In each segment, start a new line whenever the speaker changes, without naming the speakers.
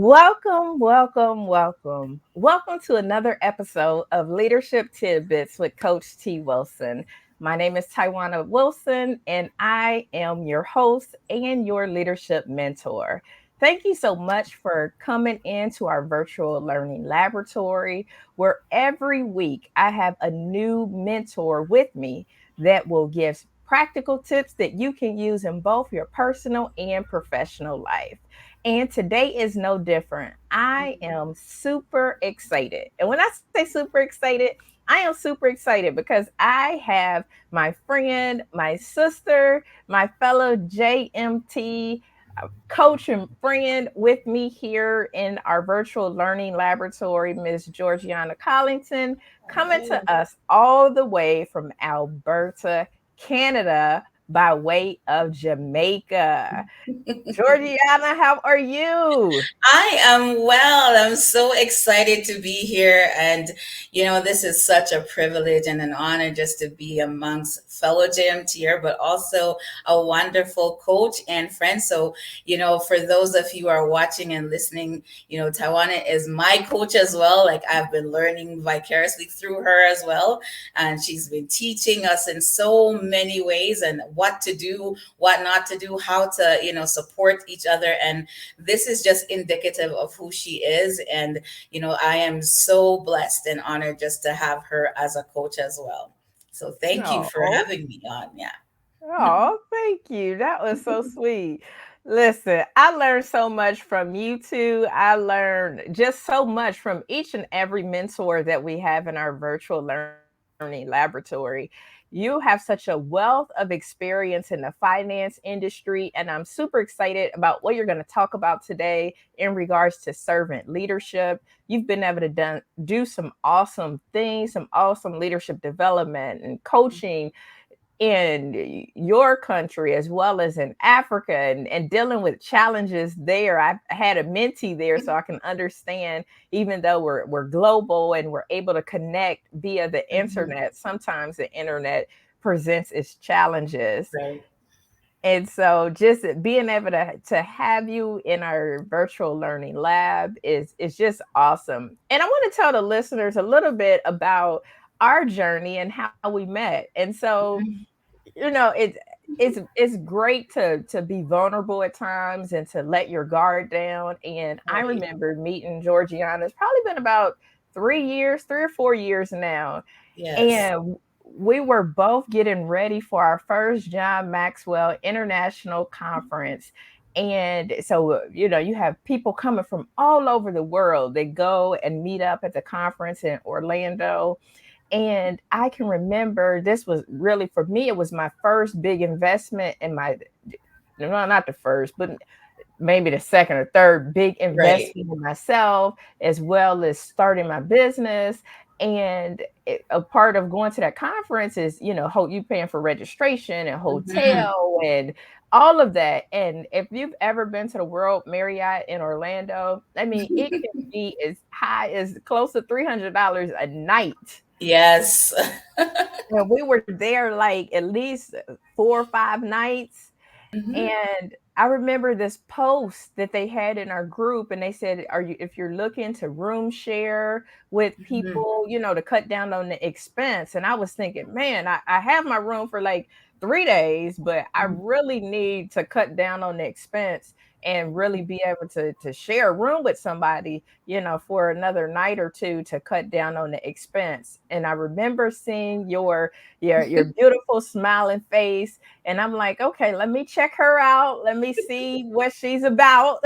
Welcome, welcome, welcome. Welcome to another episode of Leadership Tidbits with Coach T. Wilson. My name is Tywauna Wilson, and I am your host and your leadership mentor. Thank you so much for coming into our virtual learning laboratory, where every week I have a new mentor with me that will give practical tips that you can use in both your personal and professional life. And today is no different. I am super excited. And when I say super excited, I am super excited because I have my friend, my sister, my fellow JMT coach and friend with me here in our virtual learning laboratory, Miss Georgiana Collington, coming to us all the way from Alberta, Canada, by way of Jamaica. Georgiana, how are you?
I am well. I'm so excited to be here. And, this is such a privilege and an honor just to be amongst fellow JMTer, but also a wonderful coach and friend. So, for those of you who are watching and listening, Tawana is my coach as well. Like I've been learning vicariously through her as well. And she's been teaching us in so many ways and what to do, what not to do, how to, support each other. And this is just indicative of who she is. And, I am so blessed and honored just to have her as a coach as well. So thank you for
Oh,
having me on. Yeah.
oh, thank you. That was so sweet. Listen, I learned so much from you two. I learned just so much from each and every mentor that we have in our virtual learning laboratory. You have such a wealth of experience in the finance industry, and I'm super excited about what you're going to talk about today in regards to servant leadership. You've been able to do some awesome things, some awesome leadership development and coaching in your country as well as in Africa, and dealing with challenges there. I've had a mentee there, so I can understand, even though we're global and we're able to connect via the
Mhm.
internet, sometimes the internet presents its challenges.
Right.
And so just being able to have you in our virtual learning lab is just awesome. And I want to tell the listeners a little bit about our journey and how we met. And so,
Mhm.
it's great to be vulnerable at times and to let your guard down. And I
Right.
remember meeting Georgiana. It's probably been about 3 years, 3 or 4 years now,
Yes.
and we were both getting ready for our first John Maxwell International Conference. And so, you have people coming from all over the world. They go and meet up at the conference in Orlando. And I can remember this was really, for me, it was my first big investment in my, no, not the first, but maybe the second or third big
Right.
investment in myself, as well as starting my business. And a part of going to that conference is, you paying for registration and
Mhm.
hotel and all of that. And if you've ever been to the World Marriott in Orlando, I mean, it can be as high as close to $300 a night.
Yes.
And we were there like at least 4 or 5 nights.
Mhm.
And I remember this post that they had in our group, and they said, "Are you if you're looking to room share with
Mhm.
people, to cut down on the expense?" And I was thinking, man, I have my room for like 3 days, but I
Mhm.
really need to cut down on the expense and really be able to share a room with somebody, for another night or two to cut down on the expense. And I remember seeing your beautiful smiling face, and I'm like, okay, let me check her out. Let me see what she's about.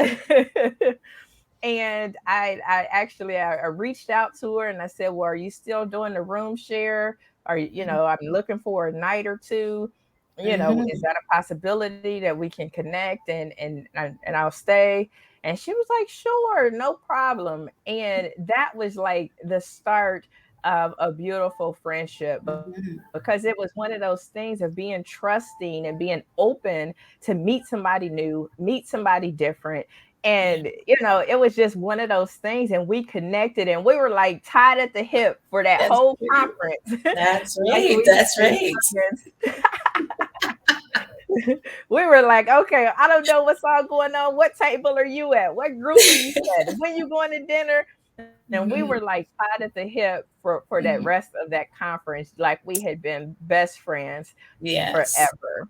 And I actually I reached out to her and I said, well, are you still doing the room share? Are I'm looking for a night or two. Is
Mhm.
that a possibility that we can connect and I'll stay? And she was like, sure, no problem. And that was like the start of a beautiful friendship,
Mhm.
because it was one of those things of being trusting and being open to meet somebody new, meet somebody different.
Yeah.
And it was just one of those things, and we connected and we were like tied at the hip for that
That's
whole
right.
conference.
That's
Like
right.
we
That's
say,
right.
friends. We were like, okay, I don't know what's all going on. What table are you at? What group are you at? When you going to dinner? And we were like
Mhm.
tied at the hip for that rest
Mhm.
of that conference, like we had been best friends
Yes.
forever.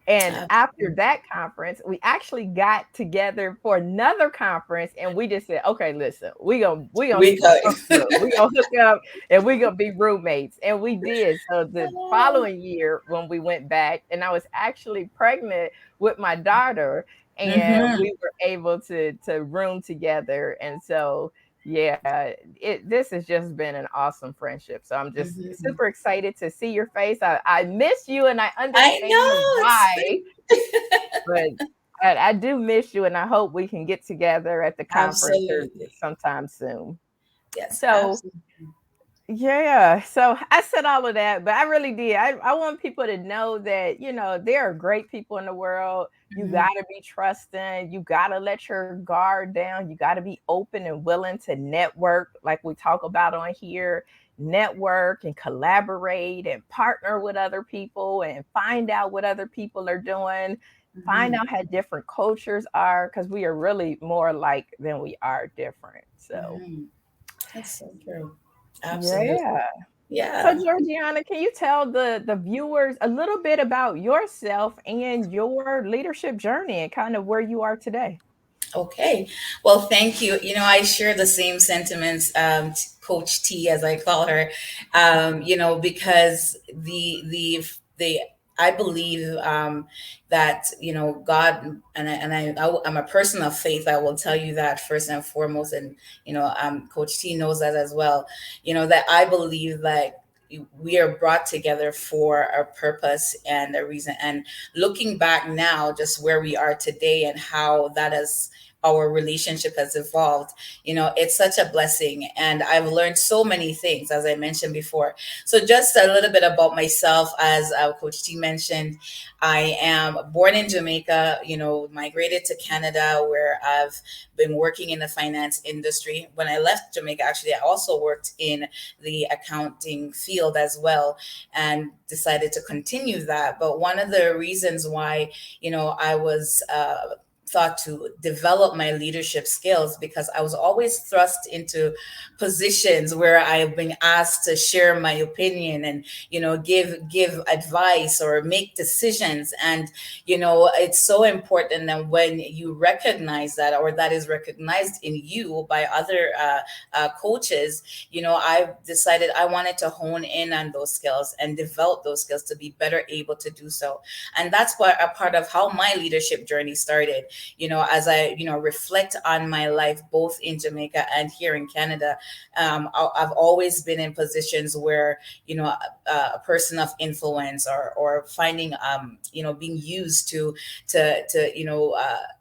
And after
Absolutely.
that conference, we actually got together for another conference, and we just said, "Okay, listen, we gonna
We got
hook up. We gonna hook up, and we gonna be roommates." And we did. So the following year, when we went back, and I was actually pregnant with my daughter, and
Mm-hmm.
we were able to room together. And so, yeah, this has just been an awesome friendship. So I'm just
Mm-hmm.
super excited to see your face. I miss you, and I
I
understand
know it's
why, but I do miss you, and I hope we can get together at the conference or
absolutely.
sometime soon.
Yes,
So
absolutely.
yeah, so I said all of that, but I really did. I want people to know that, there are great people in the world. You got
Mm-hmm.
to be trusting. You got to let your guard down. You got to be open and willing to network, like we talk about on here. Network and collaborate and partner with other people and find out what other people are doing. Find
Mm-hmm.
out how different cultures are, because we are really more alike than we are different. So,
Mm-hmm. That's so true. Absolutely.
yeah. So,
Yeah.
Georgiana, can you tell the viewers a little bit about yourself and your leadership journey and kind of where you are today?
Okay. Well, thank you. I share the same sentiments, Coach T, as I call her. Because the I believe that God, I'm a person of faith. I will tell you that first and foremost, and Coach T knows that as well. That I believe that we are brought together for a purpose and a reason. And looking back now, just where we are today and how that has our relationship has evolved, it's such a blessing. And I've learned so many things, as I mentioned before. So just a little bit about myself. As Coach T mentioned, I am born in Jamaica, migrated to Canada, where I've been working in the finance industry. When I left Jamaica, actually, I also worked in the accounting field as well, and decided to continue that. But one of the reasons why, I was thought to develop my leadership skills, because I was always thrust into positions where I've been asked to share my opinion and give advice or make decisions. And it's so important that when you recognize that, or that is recognized in you by other coaches, I decided I wanted to hone in on those skills and develop those skills to be better able to do so. And that's what a part of how my leadership journey started. As I reflect on my life both in Jamaica and here in Canada, I've always been in positions where a person of influence, or finding being used to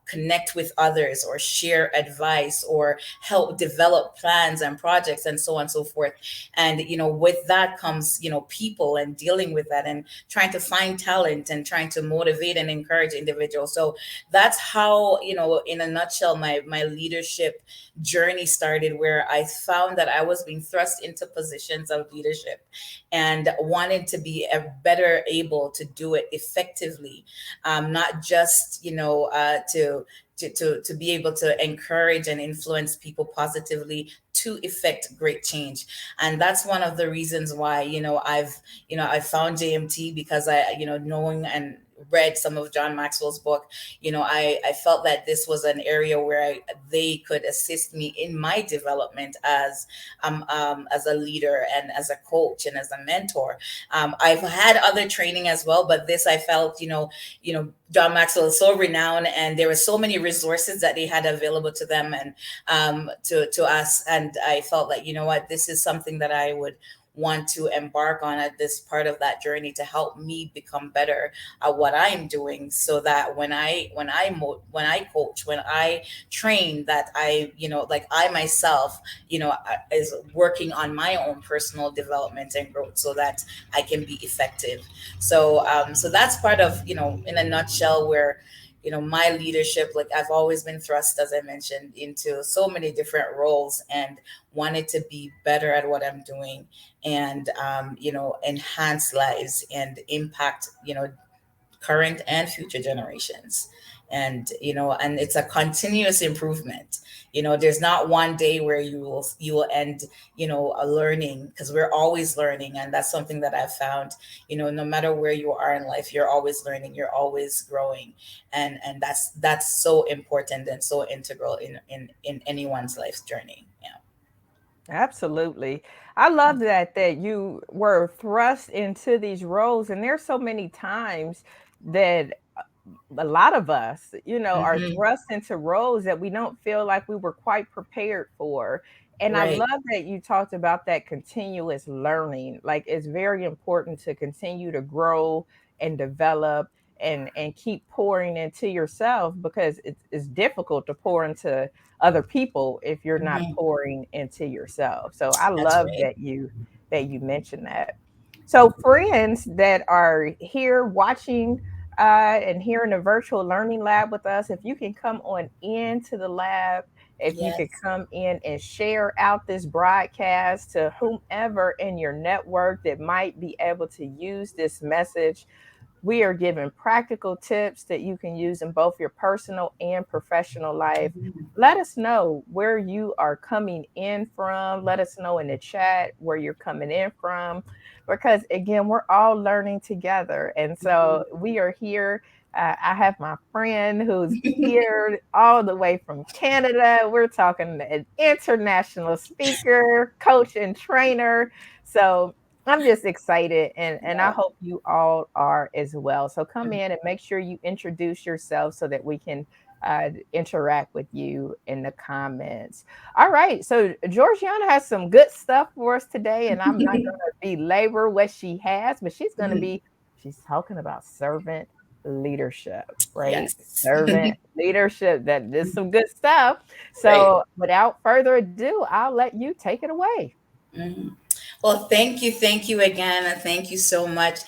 connect with others, or share advice, or help develop plans and projects, and so on and so forth. And with that comes people, and dealing with that, and trying to find talent, and trying to motivate and encourage individuals. So that's how, in a nutshell, my leadership journey started, where I found that I was being thrust into positions of leadership, and wanted to be a better able to do it effectively, not just to be able to encourage and influence people positively to effect great change. And that's one of the reasons why I found JMT, because I knowing and read some of John Maxwell's book. I felt that this was an area where they could assist me in my development as a leader, and as a coach, and as a mentor. I've had other training as well, but this, I felt, John Maxwell is so renowned, and there were so many resources that they had available to them, and to us. And I felt like, what, this is something that I would want to embark on at this part of that journey, to help me become better at what I'm doing, so that when I coach, when I train, that I like I myself is working on my own personal development and growth, so that I can be effective. So that's part of, in a nutshell, where my leadership, like, I've always been thrust, as I mentioned, into so many different roles, and wanted to be better at what I'm doing, and enhance lives and impact current and future generations. And and it's a continuous improvement. There's not one day where you will end a learning, because we're always learning. And that's something that I've found. No matter where you are in life, you're always learning, you're always growing. And that's so important and so integral in anyone's life's journey. Yeah.
Absolutely. I love that you were thrust into these roles, and there's so many times that a lot of us, are
Hmm.
thrust into roles that we don't feel like we were quite prepared for. And I
Right.
love that you talked about that continuous learning. Like, it's very important to continue to grow and develop and keep pouring into yourself, because it's difficult to pour into other people if you're not
Hmm.
pouring into yourself. So I
That's
love
right.
that you mentioned that. So friends that are here watching and here in the virtual learning lab with us, if you can come on into the lab, if you could
Yes.
come in and share out this broadcast to whomever in your network that might be able to use this message. We are giving practical tips that you can use in both your personal and professional life. Let us know where you are coming in from. Let us know in the chat where you're coming in from, because again, we're all learning together. And so we are here. I have my friend who's here all the way from Canada. We're talking an international speaker, coach, and trainer. So I'm just excited, and I
Yeah.
hope you all are as well. So come in and make sure you introduce yourself so that we can interact with you in the comments. All right. So Georgiana has some good stuff for us today, and I'm not going to belabor what she has, but she's talking about servant leadership, right?
Yes.
Servant leadership. That is some good stuff.
Right.
So without further ado, I'll let you take it away.
Mhm. Well, thank you again, and thank you so much.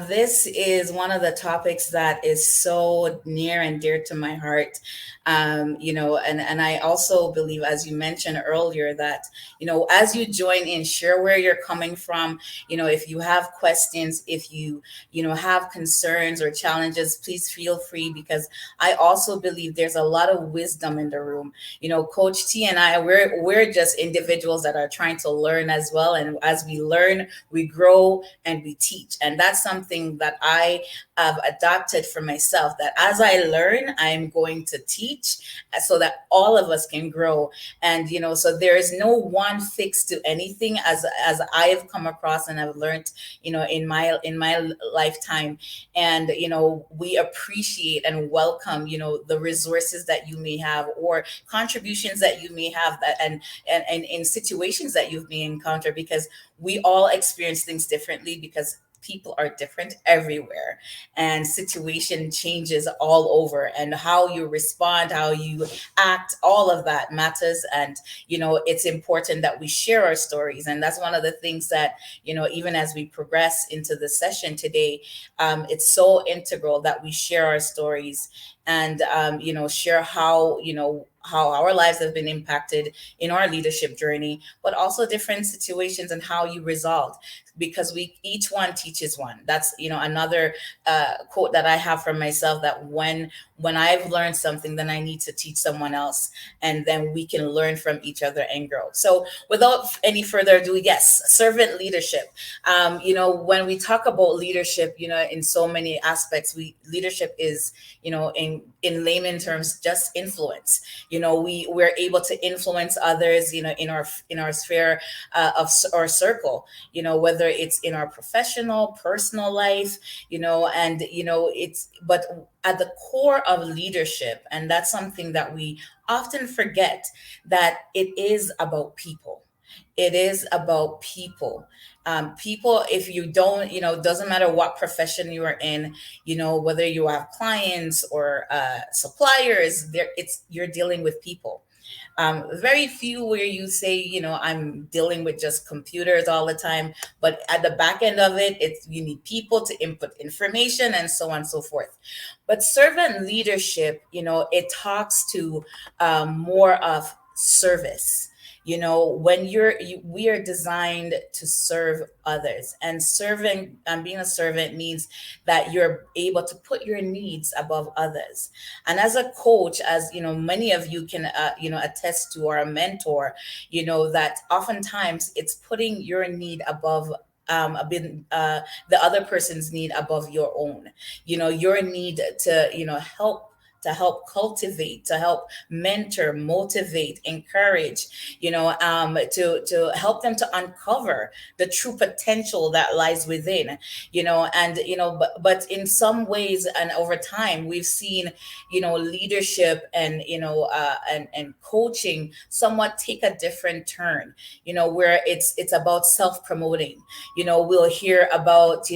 This is one of the topics that is so near and dear to my heart. And I also believe, as you mentioned earlier, that as you join in, share where you're coming from. If you have questions, if you have concerns or challenges, please feel free, because I also believe there's a lot of wisdom in the room. Coach T and I, we're just individuals that are trying to learn as well. And as we learn, we grow and we teach. And that's something that I have adopted for myself, that as I learn, I'm going to teach, so that all of us can grow. And so there is no one fix to anything, as I have come across and I've learned, in my lifetime. And we appreciate and welcome, the resources that you may have, or contributions that you may have, that and in situations that you may encounter, because we all experience things differently, because people are different everywhere, and situation changes all over, and how you respond, how you act, all of that matters. And it's important that we share our stories. And that's one of the things that, even as we progress into the session today, it's so integral that we share our stories, and share how our lives have been impacted in our leadership journey, but also different situations and how you resolved, because we each one teaches one. That's another quote that I have for myself, that when I've learned something, then I need to teach someone else, and then we can learn from each other and grow. So without any further ado, yes, servant leadership. When we talk about leadership, in so many aspects, we leadership is, in layman terms, just influence. We're able to influence others, in our sphere of our circle, whether it's in our professional, personal life, and it's but at the core of leadership, and that's something that we often forget, that it is about people. It is about people. People, if you don't, doesn't matter what profession you are in, whether you have clients or suppliers, you're dealing with people. Very few where you say, I'm dealing with just computers all the time, but at the back end of it, it's you need people to input information, and so on and so forth. But servant leadership, it talks to more of service. When we are designed to serve others, and serving and being a servant means that you're able to put your needs above others. And as a coach, as many of you can attest to, or a mentor, that oftentimes it's putting your need above a bit, the other person's need above your own. Your need to help cultivate, to help mentor, motivate, encourage, to help them to uncover the true potential that lies within. But in some ways, and over time, we've seen leadership and and coaching somewhat take a different turn, where it's about self-promoting. We'll hear about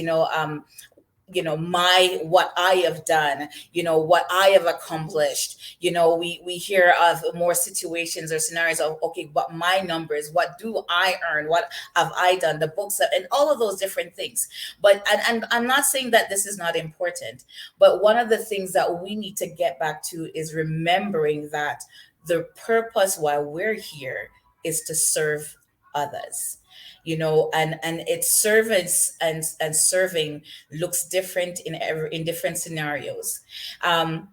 my what I have done, what I have accomplished. We hear of more situations or scenarios of, okay, what my numbers, what do I earn, what have I done, the books, and all of those different things. But and I'm not saying that this is not important, but one of the things that we need to get back to is remembering that the purpose why we're here is to serve others. And its service and serving looks different in different scenarios. um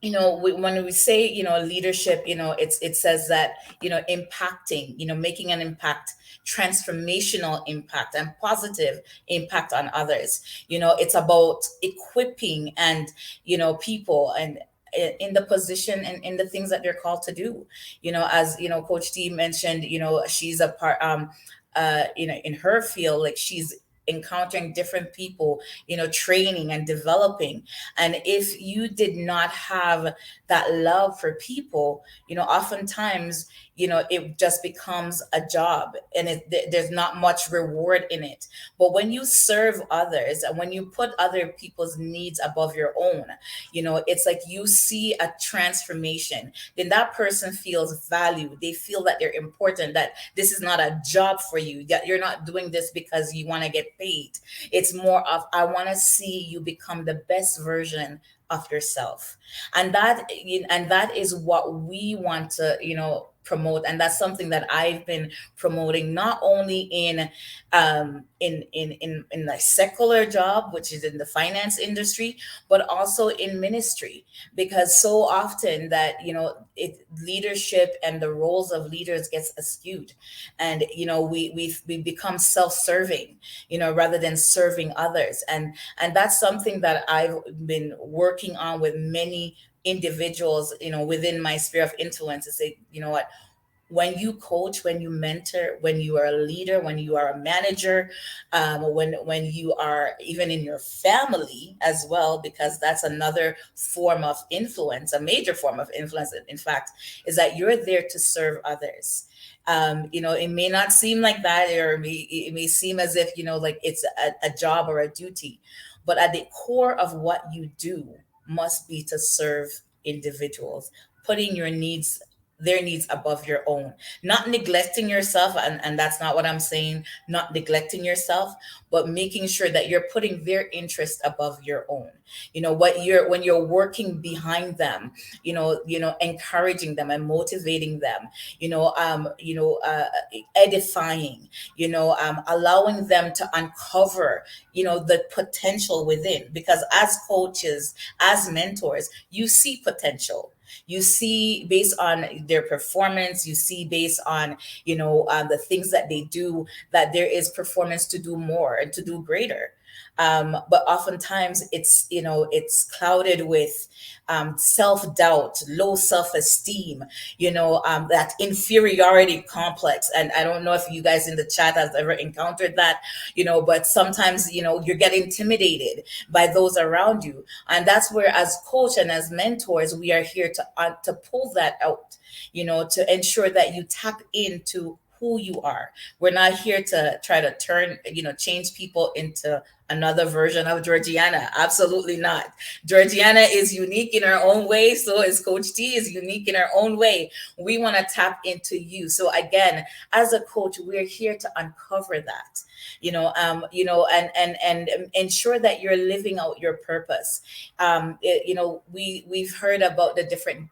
when we say leadership, it says that impacting, making an impact, transformational impact, and positive impact on others. It's about equipping and people, and in the position and in the things that they're called to do. As Coach T mentioned, she's a part, in her field, like she's encountering different people, training and developing. And if you did not have that love for people, oftentimes, it just becomes a job, and there's not much reward in it. But when you serve others, and when you put other people's needs above your own, it's like you see a transformation. Then that person feels valued. They feel that they're important, that this is not a job for you, that you're not doing this because you want to get paid. It's more of, I want to see you become the best version of yourself. And that is what we want to promote. And that's something that I've been promoting, not only in the secular job, which is in the finance industry, but also in ministry. Because so often that leadership and the roles of leaders gets skewed, and we become self-serving, rather than serving others. And that's something that I've been working on with many individuals, within my sphere of influence, to say, what, when you coach, when you mentor, when you are a leader, when you are a manager, when you are even in your family as well, because that's another form of influence, a major form of influence, in fact, is that you're there to serve others. It may not seem like that, or it may seem as if, like it's a job or a duty, but at the core of what you do must be to serve individuals, putting their needs above your own, not neglecting yourself. And that's not what I'm saying, not neglecting yourself, but making sure that you're putting their interest above your own. When you're working behind them, encouraging them and motivating them, edifying, allowing them to uncover, the potential within. Because as coaches, as mentors, you see potential. You see based on their performance, you see based on the things that they do, that there is performance to do more and to do greater. But oftentimes it's clouded with self-doubt, low self-esteem, that inferiority complex. And I don't know if you guys in the chat have ever encountered that, but sometimes you get intimidated by those around you. And that's where, as coach and as mentors, we are here to pull that out, to ensure that you tap into who you are. We're not here to try to change people into another version of Georgiana. Absolutely not. Georgiana is unique in her own way. So is Coach T is unique in her own way. We want to tap into you. So again, as a coach, we're here to uncover that, and ensure that you're living out your purpose. We've heard about the different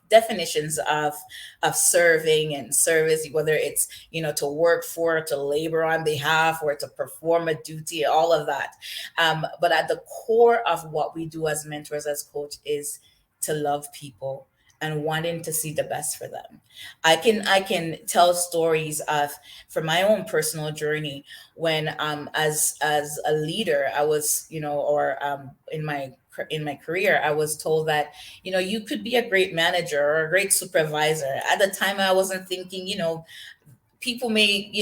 definitions of serving and service, whether it's to work for, to labor on behalf, or to perform a duty, all of that. But at the core of what we do as mentors, as coach, is to love people and wanting to see the best for them. I can tell stories of from my own personal journey when as a leader I was, or in my career, I was told that, you could be a great manager or a great supervisor. At the time, I wasn't thinking, people may,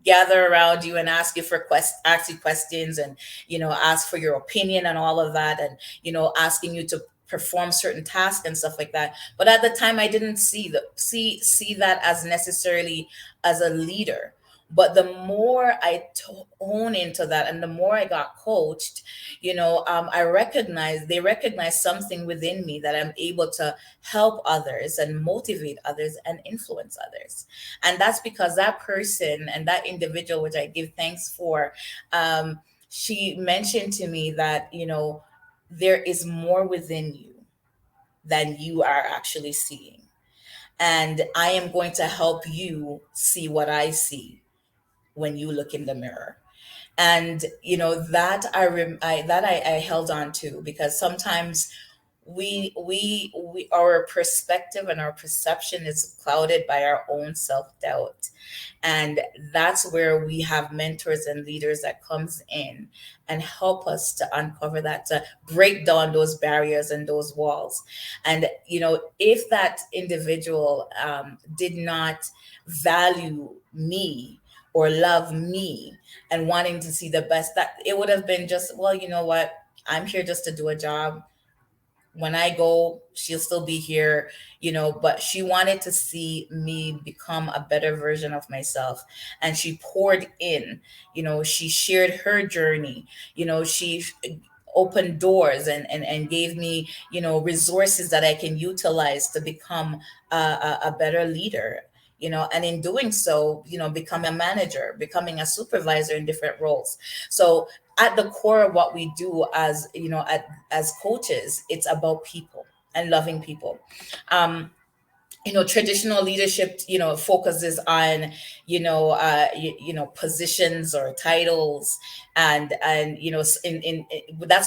gather around you and ask you questions, and ask for your opinion and all of that, and asking you to perform certain tasks and stuff like that. But at the time, I didn't see that as necessarily as a leader. But the more I hone into that, and the more I got coached, they recognize something within me, that I'm able to help others and motivate others and influence others. And that's because that person and that individual, which I give thanks for, she mentioned to me that, there is more within you than you are actually seeing. And I am going to help you see what I see when you look in the mirror. And that I held on to, because sometimes we our perspective and our perception is clouded by our own self-doubt. And that's where we have mentors and leaders that comes in and help us to uncover that, to break down those barriers and those walls. And if that individual did not value me or love me and wanting to see the best, that it would have been just, well, you know what, I'm here just to do a job. When I go, she'll still be here, but she wanted to see me become a better version of myself. And she poured in, she shared her journey, she opened doors and gave me, resources that I can utilize to become a better leader. And in doing so, becoming a manager, becoming a supervisor in different roles. So at the core of what we do as as coaches, it's about people and loving people. um Traditional leadership focuses on positions or titles, and that's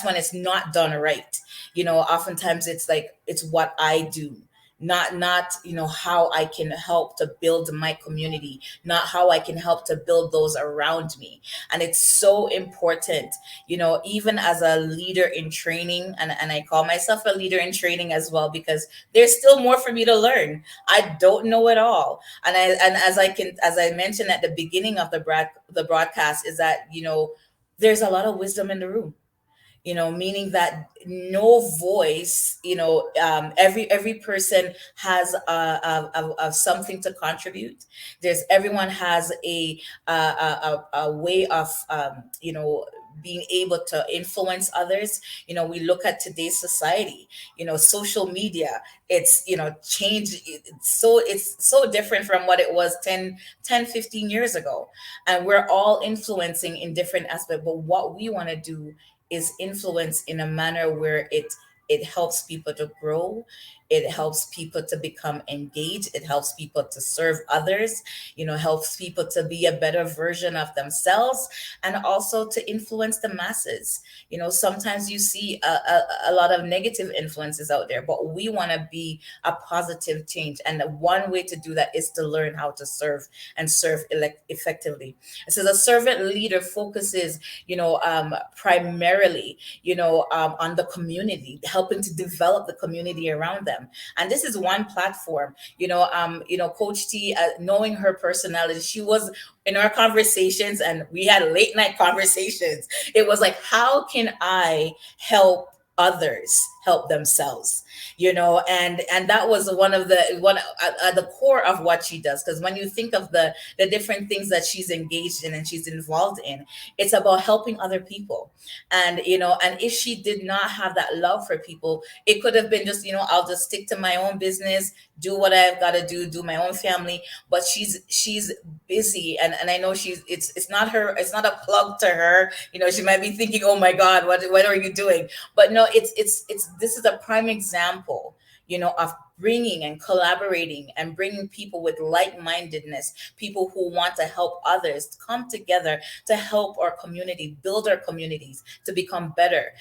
when it's not done right. Oftentimes it's like, it's what I do, not how I can help to build my community, not how I can help to build those around me. And it's so important, even as a leader in training, and I call myself a leader in training as well, because there's still more for me to learn. I don't know it all. And as I mentioned at the beginning of the broadcast, is that there's a lot of wisdom in the room, meaning that no voice, every person has a something to contribute. Everyone has a way of being able to influence others. We look at today's society, social media, it's changed. It's so different from what it was 10, 10, 15 years ago. And we're all influencing in different aspects, but what we want to do is influence in a manner where it helps people to grow, it helps people to become engaged, it helps people to serve others, helps people to be a better version of themselves, and also to influence the masses. Sometimes you see a lot of negative influences out there, but we want to be a positive change, and one way to do that is to learn how to serve and serve effectively. So the servant leader focuses primarily on the community, helping to develop the community around them. And this is one platform. Coach T, knowing her personality, she was in our conversations, and we had late night conversations. It was like, how can I help others help themselves, and that was one at the core of what she does. Because when you think of the different things that she's engaged in and she's involved in, it's about helping other people. And if she did not have that love for people, it could have been just, I'll just stick to my own business, do what I've got to do my own family. But she's busy, and I know it's not her, it's not a plug to her. She might be thinking, oh my God, what are you doing? But no, it's this is a prime example, of bringing and collaborating and bringing people with like-mindedness, people who want to help others come together to help our community, build our communities to become better.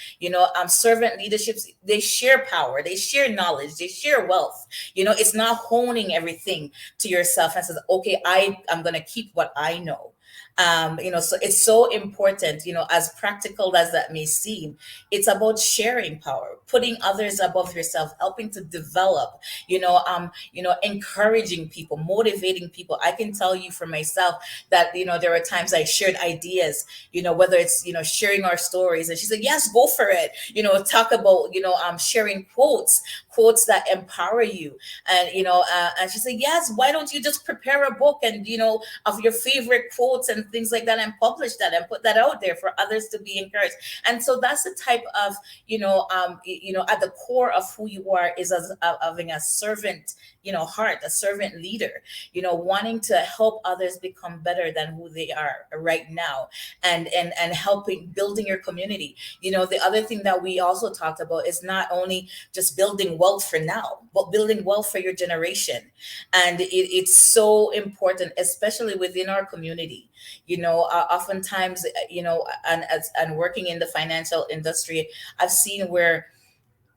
Servant leaderships, they share power, they share knowledge, they share wealth. It's not honing everything to yourself and says, okay, I'm going to keep what I know. So it's so important, as practical as that may seem. It's about sharing power, putting others above yourself, helping to develop, encouraging people, motivating people. I can tell you for myself that, there are times I shared ideas, whether it's, sharing our stories, and she said, yes, go for it. Talk about, sharing quotes that empower you. And she said, yes, why don't you just prepare a book and, of your favorite quotes and things like that, and publish that and put that out there for others to be encouraged. And so that's the type of, at the core of who you are is as having a servant, heart, a servant leader, wanting to help others become better than who they are right now, and helping building your community. The other thing that we also talked about is not only just building wealth for now, but building wealth for your generation. And it's so important, especially within our community. Oftentimes, and working in the financial industry, I've seen where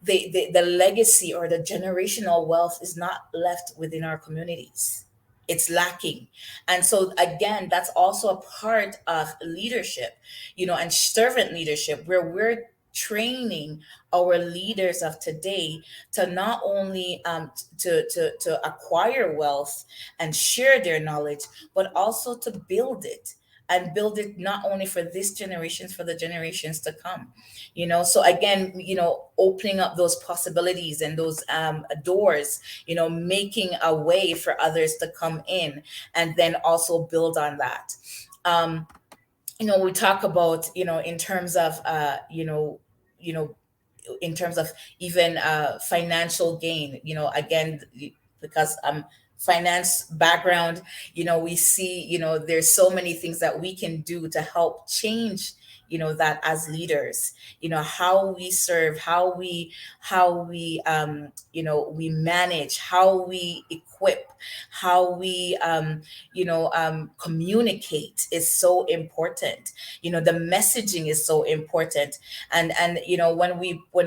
the legacy or the generational wealth is not left within our communities. It's lacking. And so again, that's also a part of leadership, and servant leadership, where we're training our leaders of today to not only to acquire wealth and share their knowledge, but also to build it, and build it not only for this generations, for the generations to come. So again, opening up those possibilities and those doors, making a way for others to come in, and then also build on that. We talk about, in terms of in terms of even financial gain, again, because finance background, we see, there's so many things that we can do to help change, that as leaders, how we serve, how we manage, how we equip, how we communicate is so important. The messaging is so important. And when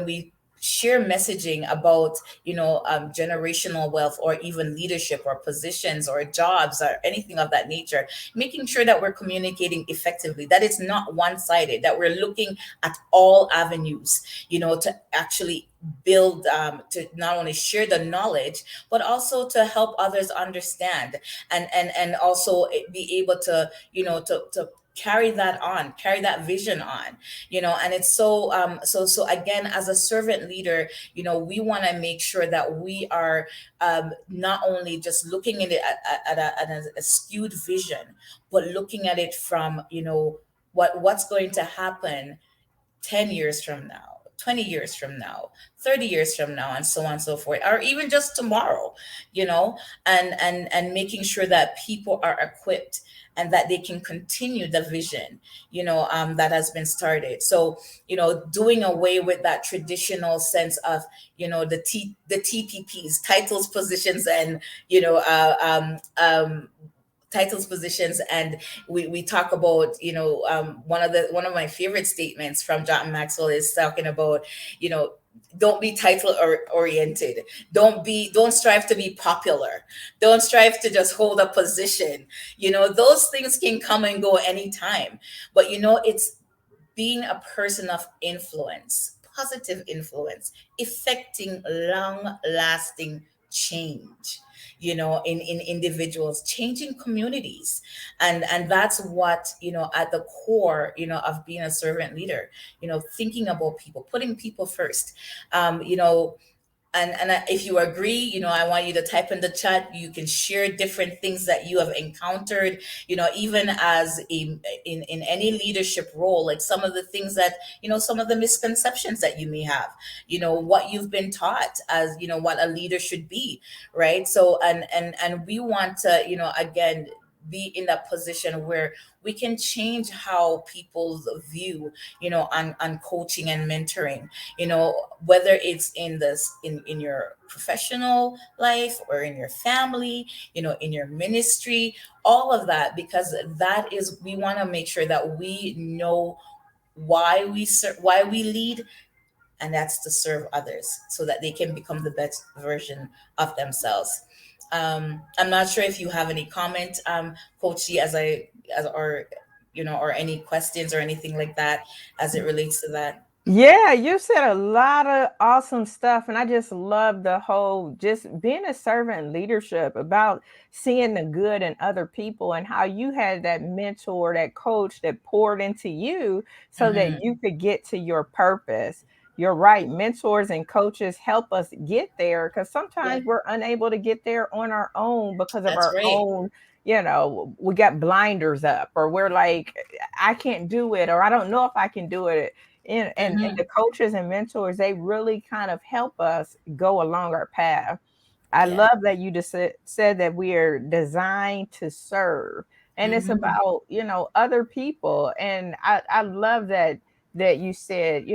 we share messaging about, generational wealth, or even leadership or positions or jobs or anything of that nature, making sure that we're communicating effectively, that it's not one-sided, that we're looking at all avenues, to actually build, to not only share the knowledge, but also to help others understand, and also be able to, to carry that on, carry that vision on. And it's so again, as a servant leader, we want to make sure that we are, not only just looking at it at a skewed vision, but looking at it from, what's going to happen 10 years from now, 20 years from now, 30 years from now, and so on and so forth, or even just tomorrow, and making sure that people are equipped, and that they can continue the vision, that has been started. So, doing away with that traditional sense of, the TPPs, titles, positions, and, titles, positions. And we talk about, one of my favorite statements from John Maxwell is talking about, don't be title oriented, don't strive to be popular, don't strive to just hold a position. Those things can come and go anytime, but it's being a person of influence, positive influence, affecting long lasting change, in individuals, changing communities. And that's what, at the core, of being a servant leader, thinking about people, putting people first. And if you agree, I want you to type in the chat. You can share different things that you have encountered, even as in any leadership role, like some of the things that, some of the misconceptions that you may have, what you've been taught as, what a leader should be, right? So, and we want to, again, be in that position where we can change how people's view, on coaching and mentoring, whether it's in your professional life or in your family, in your ministry, all of that, because that is, we want to make sure that we know why we lead, and that's to serve others so that they can become the best version of themselves. I'm not sure if you have any comment, Coach G, as or or any questions or anything like that as it relates to that.
Yeah, you said a lot of awesome stuff. And I just love the whole just being a servant leadership about seeing the good in other people and how you had that mentor, that coach that poured into you so that
Hmm.
you could get to your purpose. You're right. Mentors and coaches help us get there because
Yeah,
sometimes we're unable to get there on our own because of
that's
our
right.
own, we got blinders up or we're like, I can't do it or I don't know if I can do it and
Hmm.
the coaches and mentors, they really kind of help us go along our path. I
Yeah.
love that you just said that we are designed to serve, and it's
Hmm.
about other people. And I love that you said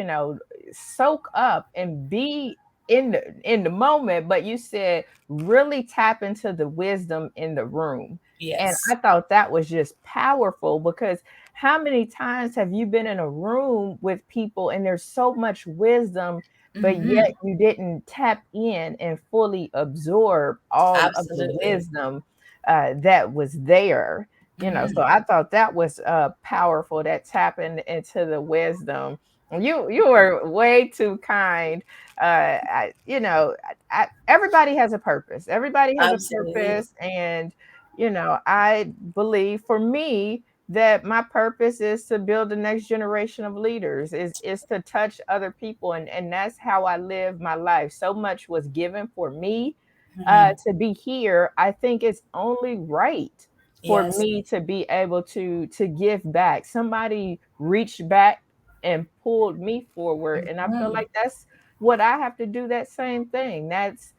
soak up and be in the moment, but you said really tap into the wisdom in the room. And I
Yes.
thought that was just powerful because how many times have you been in a room with people and there's so much wisdom, but yet
Hmm.
you didn't tap in and fully absorb all of the
Absolutely.
wisdom that was there. So
Hmm.
I thought that was powerful, that tapping into the wisdom. You were way too kind. Everybody has a purpose. Everybody has a
Absolutely.
purpose, and I believe for me that my purpose is to build the next generation of leaders, is to touch other people, and that's how I live my life. So much was given for me
Hmm.
to be here. I think it's only right for
Yes.
me to be able to give back. Somebody reached back and pulled me forward, and I feel
Hmm.
like that's what I have to do, that same thing. That's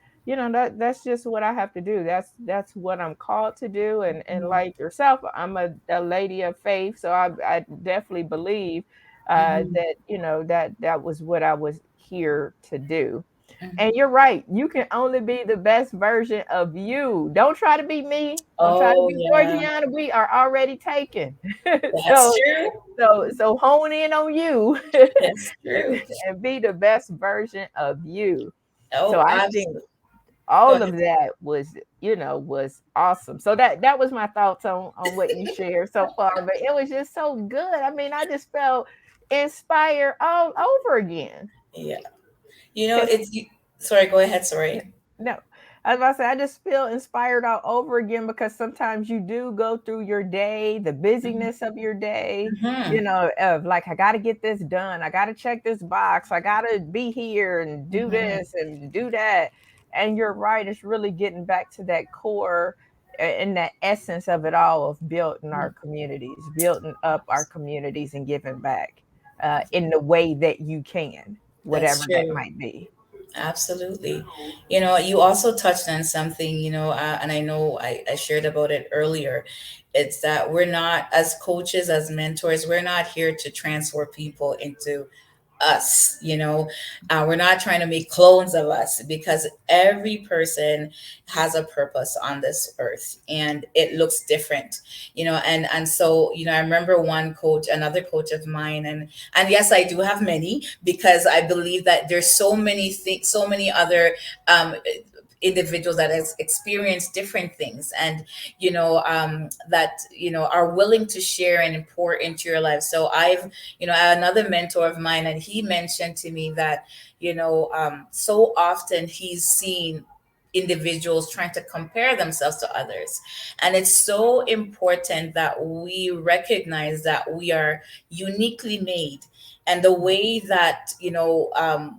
just what I have to do. That's what I'm called to do. And
Hmm.
like yourself, I'm a lady of faith, so I definitely believe
Hmm.
that that was what I was here to do. And
Hmm.
you're right. You can only be the best version of you. Don't try to be me. Don't try to
Oh,
be
yeah.
Georgiana. We are already taken.
That's
so
true.
so hone in on you
That's true.
and be the best version of you. So
Oh,
I think
absolutely. Go
all
ahead.
of that was awesome. So that was my thoughts on what you shared so far. But it was just so good. I mean, I just felt inspired all over again.
Yeah.
Because
It's sorry, go ahead. Sorry.
no, I was about to say, I just feel inspired all over again because sometimes you do go through your day, the busyness of your day,
Hmm.
of like, I got to get this done. I got to check this box. I got to be here and do
Hmm.
this and do that. And you're right. It's really getting back to that core and that essence of it all of building our communities, building up our communities and giving back in the way that you can,
That's
whatever that
true.
might be.
Absolutely. You also touched on something, and I know I shared about it earlier. It's that we're not, as coaches, as mentors, we're not here to transfer people into us. We're not trying to make clones of us, because every person has a purpose on this earth, and it looks different. And so, I remember one coach, another coach of mine, and yes, I do have many, because I believe that there's so many things, so many other individuals that has experienced different things, and that are willing to share and pour into your life. So I've, another mentor of mine, and he mentioned to me that so often he's seen individuals trying to compare themselves to others. And it's so important that we recognize that we are uniquely made, and the way that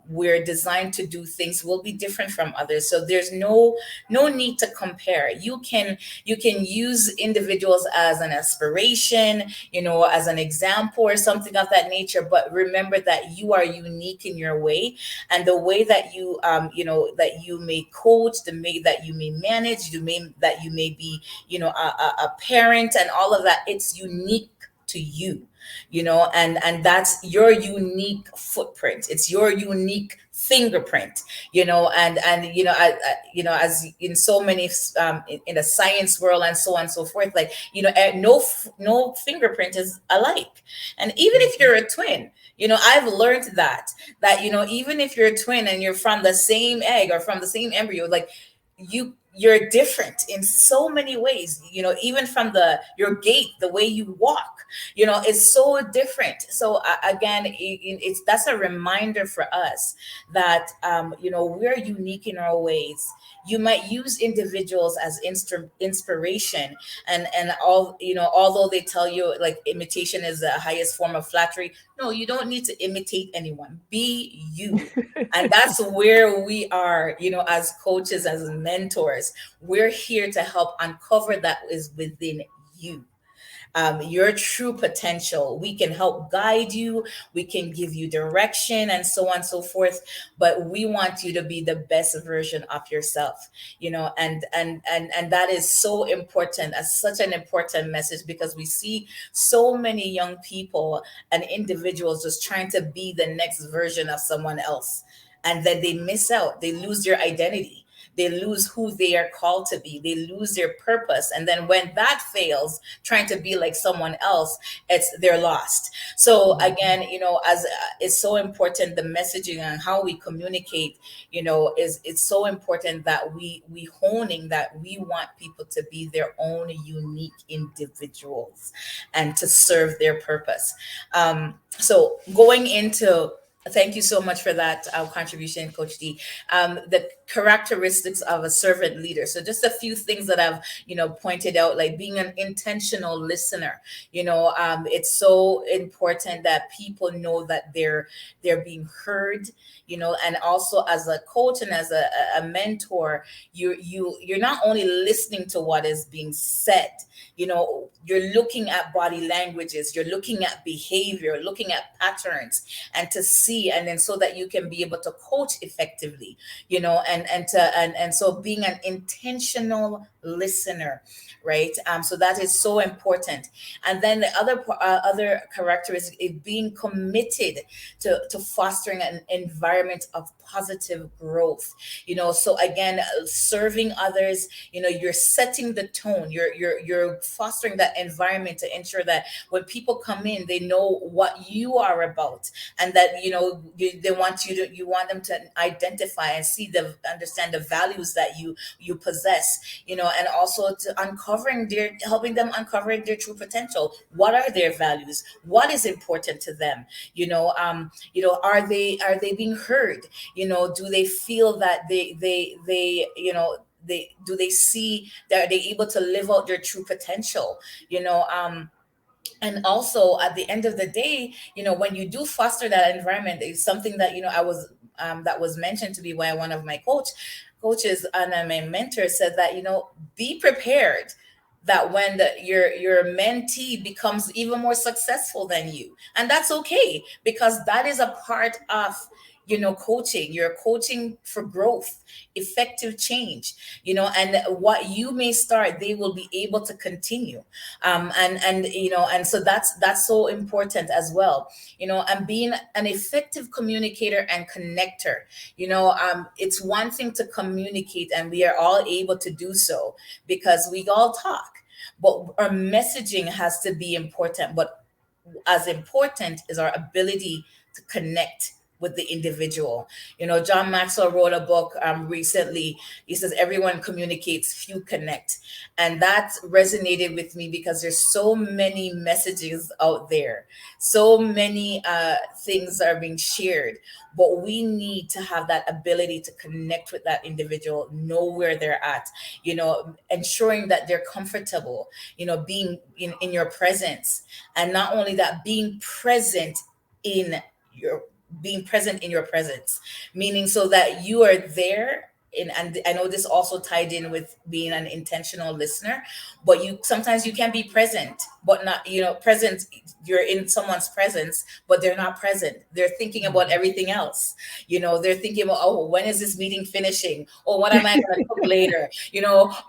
we're designed to do things will be different from others. So there's no need to compare. You can use individuals as an aspiration, as an example or something of that nature, but remember that you are unique in your way. And the way that that you may coach, the way that you may manage, that you may be a parent and all of that, it's unique to you. And that's your unique footprint, it's your unique fingerprint. And as in so many in the science world and so on and so forth, like, no fingerprint is alike. And even if you're a twin, I've learned that even if you're a twin and you're from the same egg or from the same embryo, like, you're different in so many ways, even from your gait, the way you walk, is so different. So again, it's that's a reminder for us that we're unique in our ways. You might use individuals as inspiration, and although they tell you, like, imitation is the highest form of flattery, no, you don't need to imitate anyone. Be you. And that's where we are, as coaches, as mentors. We're here to help uncover that is within you, your true potential. We can help guide you, we can give you direction, and so on and so forth. But we want you to be the best version of yourself, and that is so important, as such an important message, because we see so many young people and individuals just trying to be the next version of someone else, and then they miss out, they lose their identity, they lose who they are called to be, they lose their purpose. And then when that fails, trying to be like someone else, they're lost. So again, as it's so important, the messaging and how we communicate, is it's so important that we honing that we want people to be their own unique individuals and to serve their purpose. So going into Thank you so much for that contribution, Coach D. The characteristics of a servant leader. So just a few things that I've, pointed out, like being an intentional listener. It's so important that people know that they're being heard. And also as a coach and as a mentor, you're not only listening to what is being said. You're looking at body languages, you're looking at behavior, looking at patterns, and to see, and then so that you can be able to coach effectively, and so being an intentional listener, right? So that is so important. And then the other characteristic is being committed to fostering an environment of positive growth. So again, serving others, you're setting the tone, you're fostering that environment to ensure that when people come in, they know what you are about, and that you want them to identify and understand the values that you possess, and also to helping them uncover their true potential. What are their values? What is important to them? Are they being heard? Do they feel that they do they see that they're able to live out their true potential? And also at the end of the day, when you do foster that environment, it's something that I was that was mentioned to me by one of my coaches and my mentor said that be prepared that when your mentee becomes even more successful than you, and that's okay, because that is a part of coaching. You're coaching for growth, effective change, and what you may start, they will be able to continue. And so that's so important as well. And being an effective communicator and connector. It's one thing to communicate, and we are all able to do so because we all talk, but our messaging has to be important. But as important is our ability to connect with the individual. John Maxwell wrote a book recently. He says everyone communicates, few connect. And that resonated with me because there's so many messages out there. So many things are being shared, but we need to have that ability to connect with that individual, know where they're at, ensuring that they're comfortable, being in your presence. And not only that, in your being present in your presence, meaning so that you are there. And I know this also tied in with being an intentional listener, but you sometimes you can be present, but not, present. You're in someone's presence, but they're not present. They're thinking about everything else. They're thinking about, oh, when is this meeting finishing? Oh, what am I going to cook later?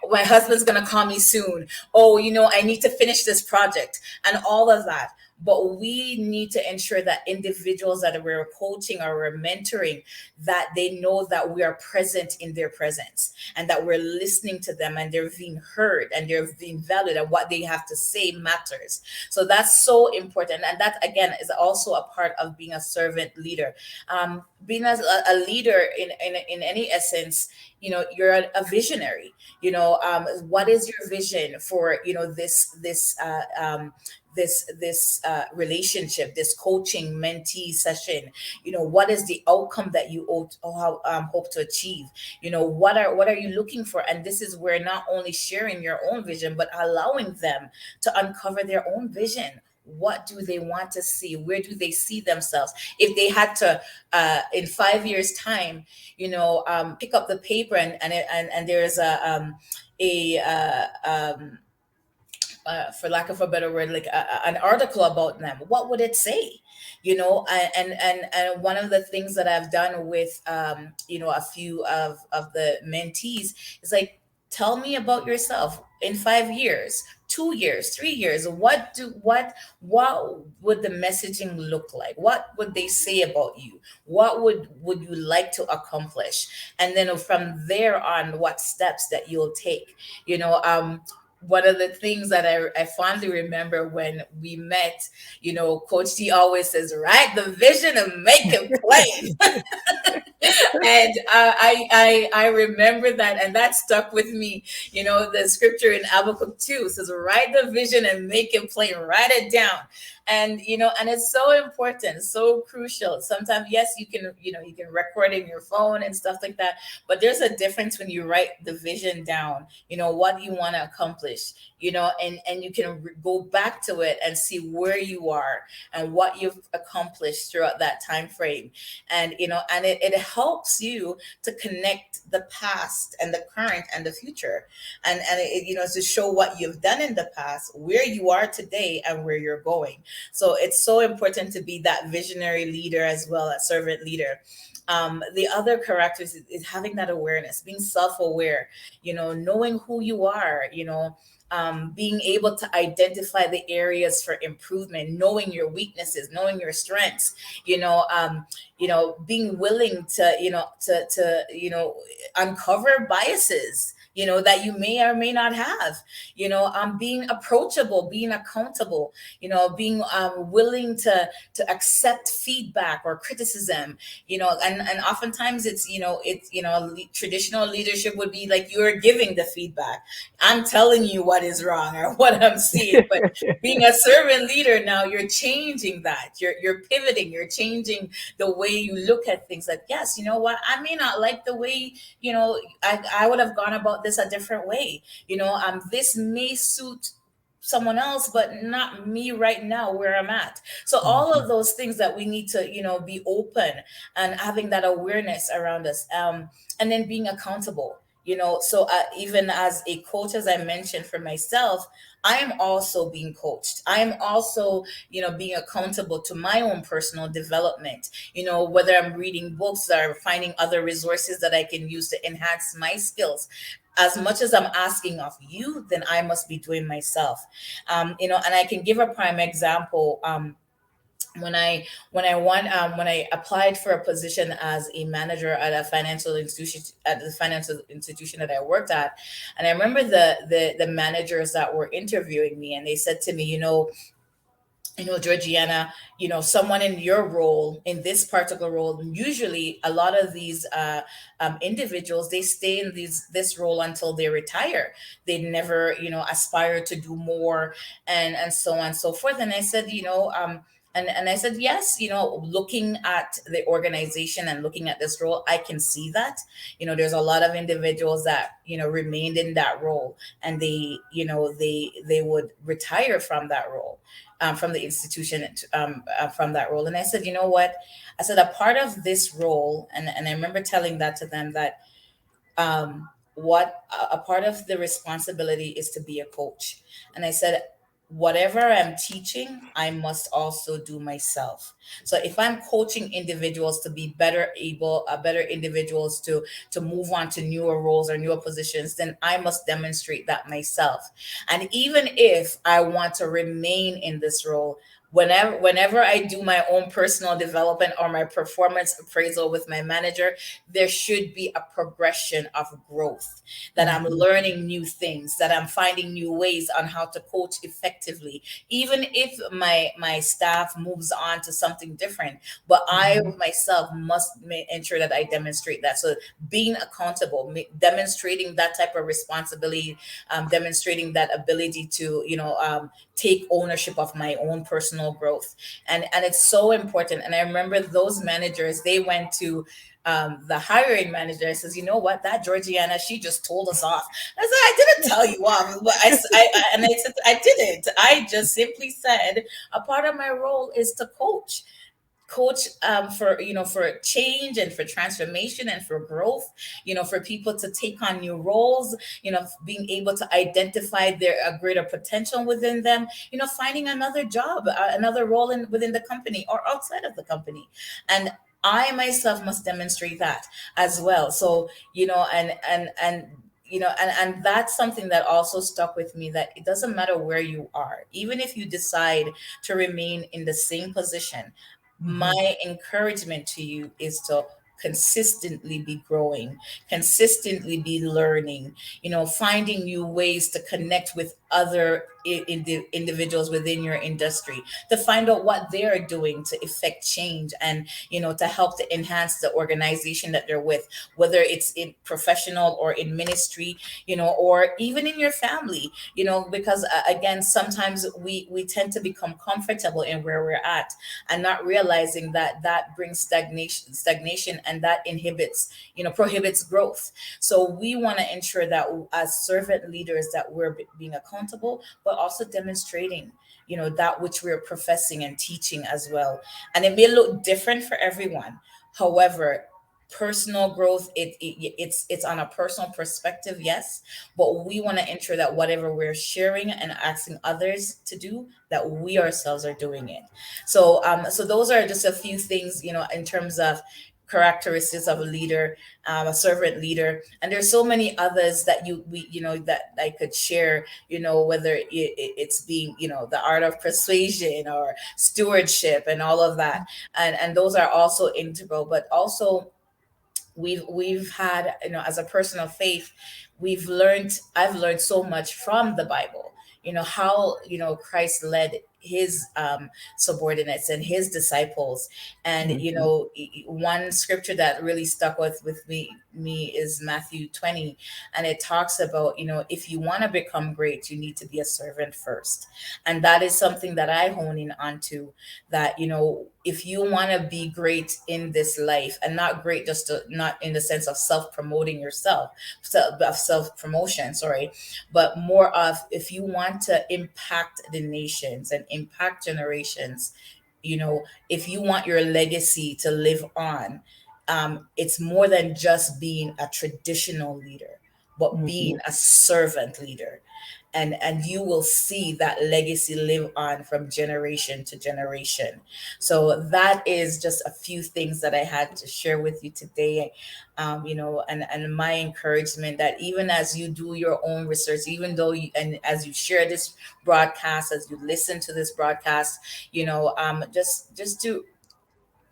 My husband's going to call me soon. Oh, I need to finish this project and all of that. But we need to ensure that individuals that we're coaching or we're mentoring, that they know that we are present in their presence and that we're listening to them and they're being heard and they're being valued and what they have to say matters. So that's so important. And that, again, is also a part of being a servant leader. Being as a leader in any essence, you're a visionary. What is your vision for, this relationship, this coaching mentee session? What is the outcome that you hope to achieve? What are you looking for? And this is where not only sharing your own vision, but allowing them to uncover their own vision. What do they want to see? Where do they see themselves? If they had to, in 5 years' time, pick up the paper and there's a for lack of a better word, like an article about them, what would it say? And one of the things that I've done with a few of the mentees is like, tell me about yourself in 5 years, 2 years, 3 years. What would the messaging look like? What would they say about you? What would you like to accomplish? And then from there on, what steps that you'll take? One of the things that I fondly remember when we met, Coach T always says, write the vision and make it plain. And I remember that, and that stuck with me. The scripture in Habakkuk 2 says, write the vision and make it plain, write it down. And and it's so important, so crucial. Sometimes, yes, you can record in your phone and stuff like that, but there's a difference when you write the vision down, what you want to accomplish, and you can go back to it and see where you are and what you've accomplished throughout that time frame. And it helps you to connect the past and the current and the future, and to show what you've done in the past, where you are today, and where you're going. So it's so important to be that visionary leader as well as servant leader. The other characters is having that awareness, being self-aware, knowing who you are, being able to identify the areas for improvement, knowing your weaknesses, knowing your strengths, being willing to, uncover biases, that you may or may not have, being approachable, being accountable, being willing to accept feedback or criticism, and oftentimes traditional leadership would be like you're giving the feedback. I'm telling you what is wrong or what I'm seeing. But being a servant leader now, you're changing that. You're pivoting. You're changing the way you look at things. Like, yes, you know what? I may not like the way, I would have gone about this a different way. This may suit someone else, but not me right now where I'm at. So all of those things that we need to, be open and having that awareness around us, and then being accountable. So even as a coach, as I mentioned for myself, I am also being coached. I am also, being accountable to my own personal development, whether I'm reading books or finding other resources that I can use to enhance my skills. As much as I'm asking of you, then I must be doing myself. And I can give a prime example. When I applied for a position as a manager at the financial institution that I worked at, and I remember the managers that were interviewing me, and they said to me, Georgiana, someone in your role, in this particular role, usually a lot of these individuals, they stay in this role until they retire. They never, aspire to do more, and so on and so forth. And I said, and I said, yes, looking at the organization and looking at this role, I can see that, there's a lot of individuals that, remained in that role, and they would retire from that role, from the institution, from that role. And I said, you know what? I said, a part of this role, and I remember telling that to them, that what a part of the responsibility is to be a coach. And I said, whatever I'm teaching, I must also do myself. So if I'm coaching individuals to be better individuals to move on to newer roles or newer positions, then I must demonstrate that myself. And even if I want to remain in this role, whenever I do my own personal development or my performance appraisal with my manager, there should be a progression of growth, that I'm
Mhm.
learning new things, that I'm finding new ways on how to coach effectively, even if my staff moves on to something different. But I
Mhm.
myself must ensure that I demonstrate that. So being accountable, demonstrating that type of responsibility, demonstrating that ability to, take ownership of my own personal growth. And it's so important. And I remember those managers, they went to the hiring manager, says, you know what, that Georgiana, she just told us off. I said, I didn't tell you off. But and I said, I didn't. I just simply said a part of my role is to coach, for, for change and for transformation and for growth, for people to take on new roles, being able to identify their a greater potential within them, finding another job, another role within the company or outside of the company. And I myself must demonstrate that as well. So, and that's something that also stuck with me, that it doesn't matter where you are, even if you decide to remain in the same position,
Mhm.
my encouragement to you is to consistently be growing, consistently be learning, finding new ways to connect with other individuals within your industry, to find out what they're doing to effect change, and to help to enhance the organization that they're with, whether it's in professional or in ministry, or even in your family, because again, sometimes we tend to become comfortable in where we're at, and not realizing that that brings stagnation, and that prohibits growth. So we want to ensure that as servant leaders, that we're being accountable, but also demonstrating, that which we're professing and teaching as well. And it may look different for everyone. However, personal growth, it's on a personal perspective, yes, but we want to ensure that whatever we're sharing and asking others to do, that we ourselves are doing it. So those are just a few things, in terms of characteristics of a leader, a servant leader. And there's so many others that that I could share, whether it's being, the art of persuasion or stewardship and all of that. And those are also integral, but also we've had, as a person of faith, I've learned so much from the Bible, how, Christ led his subordinates and his disciples. And
Mhm.
one scripture that really stuck with me is Matthew 20. And it talks about, if you want to become great, you need to be a servant first. And that is something that I hone in onto, that, if you want to be great in this life, and not great just not in the sense of self-promoting yourself, of self-promotion, sorry, but more of, if you want to impact the nations and impact generations, if you want your legacy to live on, it's more than just being a traditional leader, but being
Mhm.
a servant leader. And you will see that legacy live on from generation to generation. So that is just a few things that I had to share with you today. And my encouragement, that even as you do your own research, even though and as you share this broadcast, as you listen to this broadcast, just to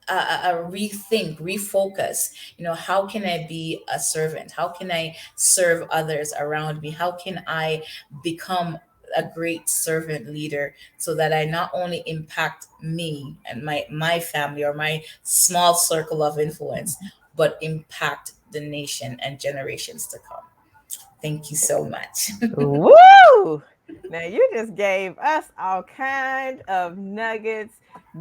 rethink, refocus. How can I be a servant? How can I serve others around me? How can I become a great servant leader so that I not only impact me and my family or my small circle of influence, but impact the nation and generations to come. Thank you so much.
Woo! Now you just gave us all kind of nuggets.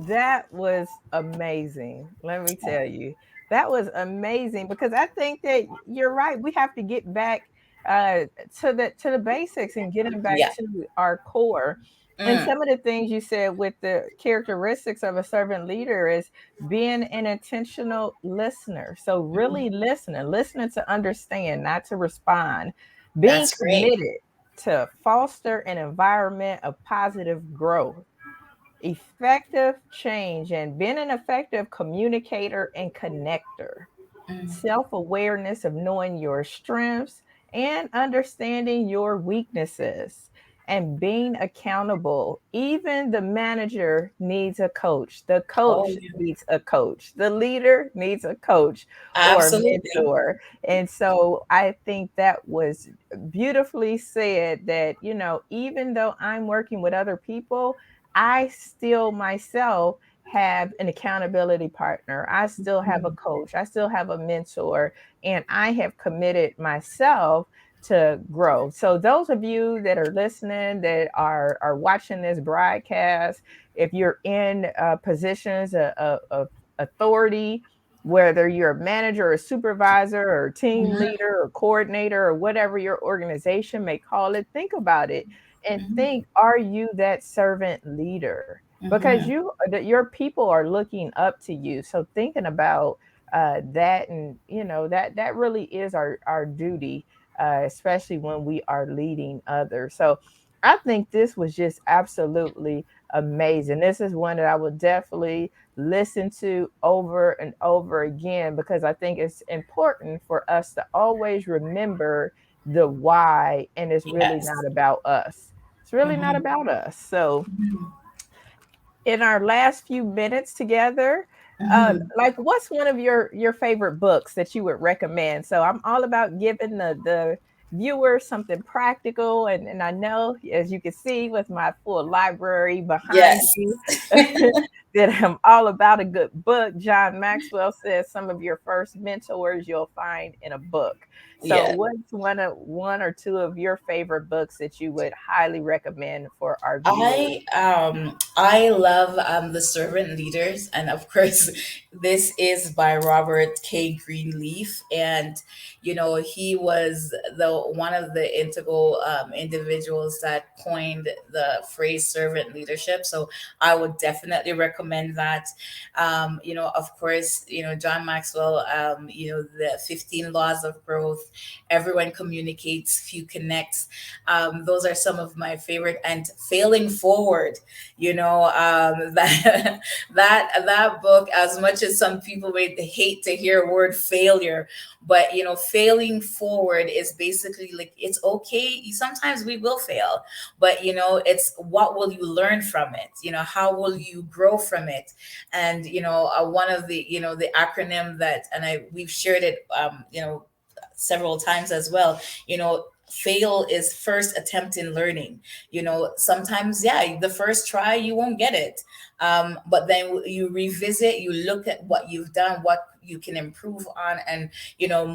That was amazing. Let me tell you. That was amazing because I think that you're right. We have to get back uh to the basics and getting back
Yeah.
to our core. And
Mm,
some of the things you said with the characteristics of a servant leader is being an intentional listener. So really listening to understand, not to respond, being
that's great.
committed to foster an environment of positive growth, effective change, and being an effective communicator and connector,
Mm.
self awareness of knowing your strengths and understanding your weaknesses, and being accountable. Even the manager needs a coach, the
Oh,
coach
yeah.
needs a coach, the leader needs a coach or a
Absolutely.
mentor. And so I think that was beautifully said that, even though I'm working with other people, I still myself have an accountability partner. I still have a
Mm.
coach. I still have a mentor, and I have committed myself to grow. So those of you that are listening, that are watching this broadcast, if you're in positions of authority, whether you're a manager or supervisor or team
Mhm.
leader or coordinator or whatever your organization may call it, think about it and
Mhm.
think, are you that servant leader? Because
Mhm.
your people are looking up to you. So thinking about that, and that really is our duty, especially when we are leading others. So I think this was just absolutely amazing. This is one that I will definitely listen to over and over again, because I think it's important for us to always remember the why, and it's really
Yes.
not about us. It's really not
Mhm.
about us. So
Mhm.
in our last few minutes together,
Mhm.
like, what's one of your favorite books that you would recommend? So I'm all about giving the viewer something practical, and I know, as you can see with my full library behind
Yes.
you, that I'm all about a good book. John Maxwell says some of your first mentors you'll find in a book. So
Yeah.
what's one or two of your favorite books that you would highly recommend for our viewers?
I love the servant leaders, and of course this is by Robert K. Greenleaf. And he was the one of the integral individuals that coined the phrase servant leadership. So I would definitely recommend that. Of course, John Maxwell, the 15 laws of growth. Everyone communicates, few connects. Those are some of my favorite. And failing forward, that that book, as much as some people may hate to hear word failure, but failing forward is basically like, it's okay, sometimes we will fail, but it's what will you learn from it, how will you grow from it. And one of the the acronym that, and I we've shared it several times as well. Fail is first attempt in learning. Sometimes, yeah, the first try you won't get it, but then you revisit, you look at what you've done, what you can improve on, and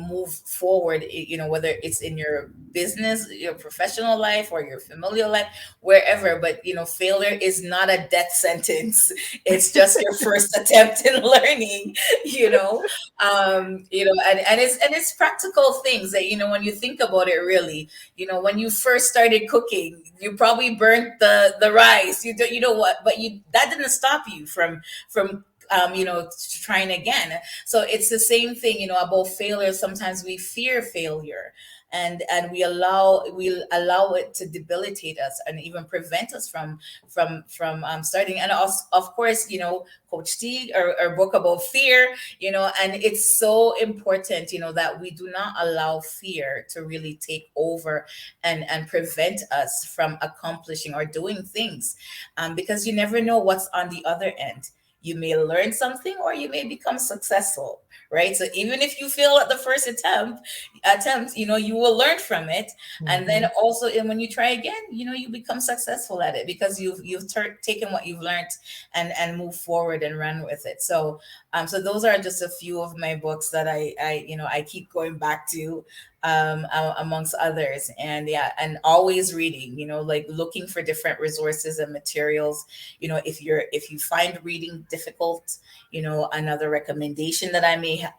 move forward. Whether it's in your business, your professional life, or your familial life, wherever. But failure is not a death sentence. It's just your first attempt in learning. you know and it's practical things that, when you think about it, really, when you first started cooking, you probably burnt the rice. You know what, but you that didn't stop you from trying again. So it's the same thing, about failure. Sometimes we fear failure, and we allow it to debilitate us and even prevent us from starting. And also, of course, Coach T, or book about fear. And it's so important, that we do not allow fear to really take over and prevent us from accomplishing or doing things, because you never know what's on the other end. You may learn something, or you may become successful, right? So even if you fail at the first attempt, attempts, you will learn from it. And then
Mhm.
also, and when you try again, you become successful at it because you've taken what you've learned and move forward and run with it. So those are just a few of my books that I keep going back to, amongst others. And yeah, and always reading, like looking for different resources and materials. If you find reading difficult, another recommendation that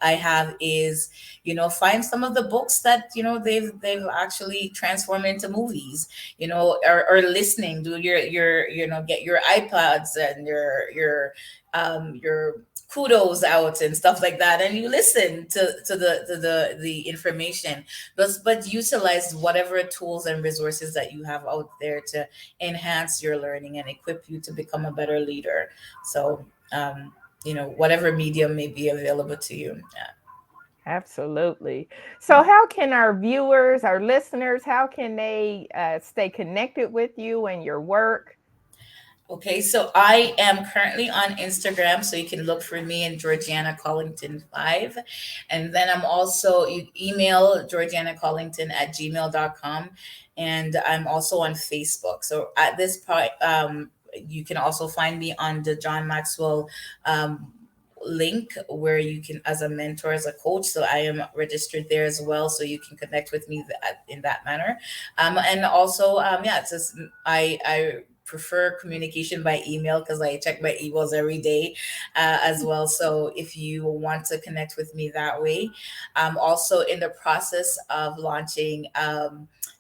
I have is, find some of the books that they've actually transformed into movies, or listening. Do get your iPods and your kudos out and stuff like that, and you listen to the information, but utilize whatever tools and resources that you have out there to enhance your learning and equip you to become a better leader. So, whatever medium may be available to you.
Absolutely. So, how can our viewers, our listeners, how can they stay connected with you and your work?
Okay, so I am currently on Instagram, so you can look for me in Georgiana Collington 5. And then I'm also, you email Georgiana Collington at gmail.com. And I'm also on Facebook. So at this point, you can also find me on the John Maxwell link, where you can, as a mentor, as a coach. So I am registered there as well, so you can connect with me in that manner. And also, yeah, it's just, I prefer communication by email because I check my emails every day, as well. So if you want to connect with me that way, I'm also in the process of launching,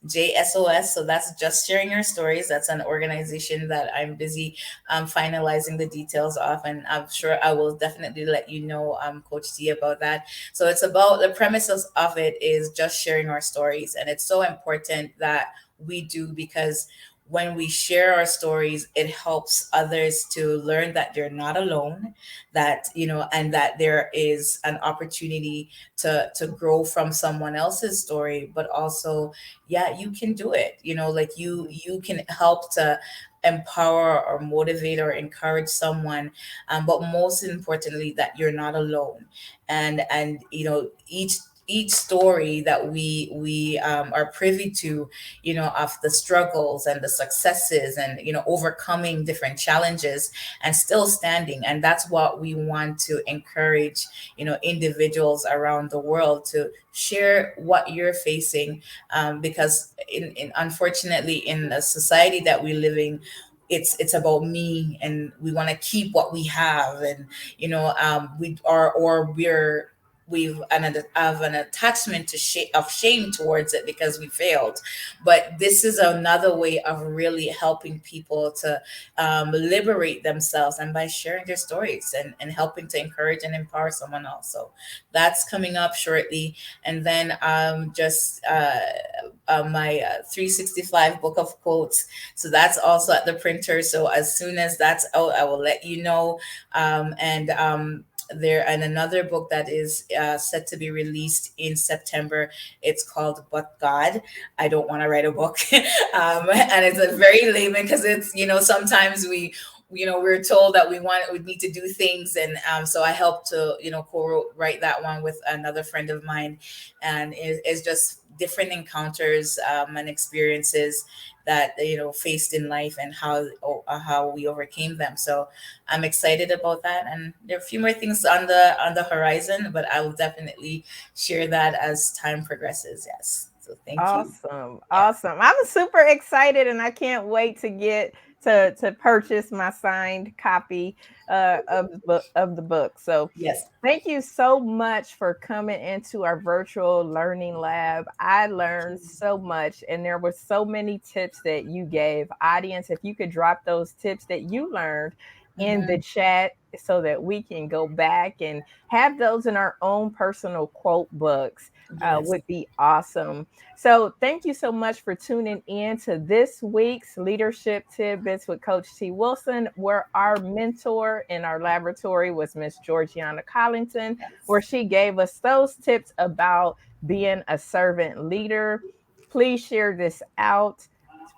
JSOS. So that's Just Sharing Your Stories. That's an organization that I'm busy, finalizing the details of, and I'm sure I will definitely let you know, Coach T, about that. So it's about, the premises of it is just sharing our stories, and it's so important that we do, because when we share our stories, it helps others to learn that they're not alone, that, and that there is an opportunity to grow from someone else's story, but also, yeah, you can do it. Like, you can help to empower or motivate or encourage someone, but most importantly, that you're not alone. And each story that we are privy to, of the struggles and the successes, and overcoming different challenges and still standing. And that's what we want to encourage, individuals around the world to share what you're facing, because unfortunately, in the society that we live in, it's about me, and we want to keep what we have. And we are, or we've have an attachment to shame towards it because we failed. But this is another way of really helping people to, liberate themselves, and by sharing their stories, and helping to encourage and empower someone else. So that's coming up shortly. And then, just my 365 book of quotes. So that's also at the printer. So as soon as that's out, I will let you know. And there and another book that is, set to be released in September. It's called But God. I don't want to write a book, and it's a very layman, because it's, sometimes we're told that we need to do things. And, so I helped to, co-write that one with another friend of mine. And it's just different encounters, and experiences that, faced in life, and how we overcame them. So I'm excited about that, and there are a few more things on the horizon, but I will definitely share that as time progresses. Yes. So thank you.
Awesome.
Yeah.
Awesome. I'm super excited and I can't wait to get to purchase my signed copy of the book. So
Yes.
thank you so much for coming into our virtual learning lab. I learned so much and there were so many tips that you gave. Audience, if you could drop those tips that you learned in the
Hmm.
chat so that we can go back and have those in our own personal quote books,
Yes.
would be awesome. So, thank you so much for tuning in to this week's Leadership Tidbits with Coach T. Wilson, where our mentor in our laboratory was Miss Georgiana Collington, where
Yes.
she gave us those tips about being a servant leader. Please share this out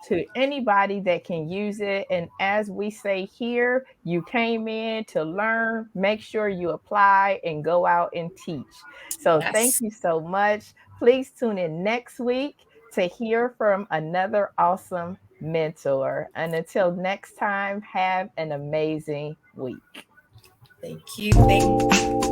to anybody that can use it. And as we say here, you came in to learn, make sure you apply and go out and teach. So, thank
Yes.
you so much. Please tune in next week to hear from another awesome mentor. And until next time, have an amazing week.
Thank you. Thank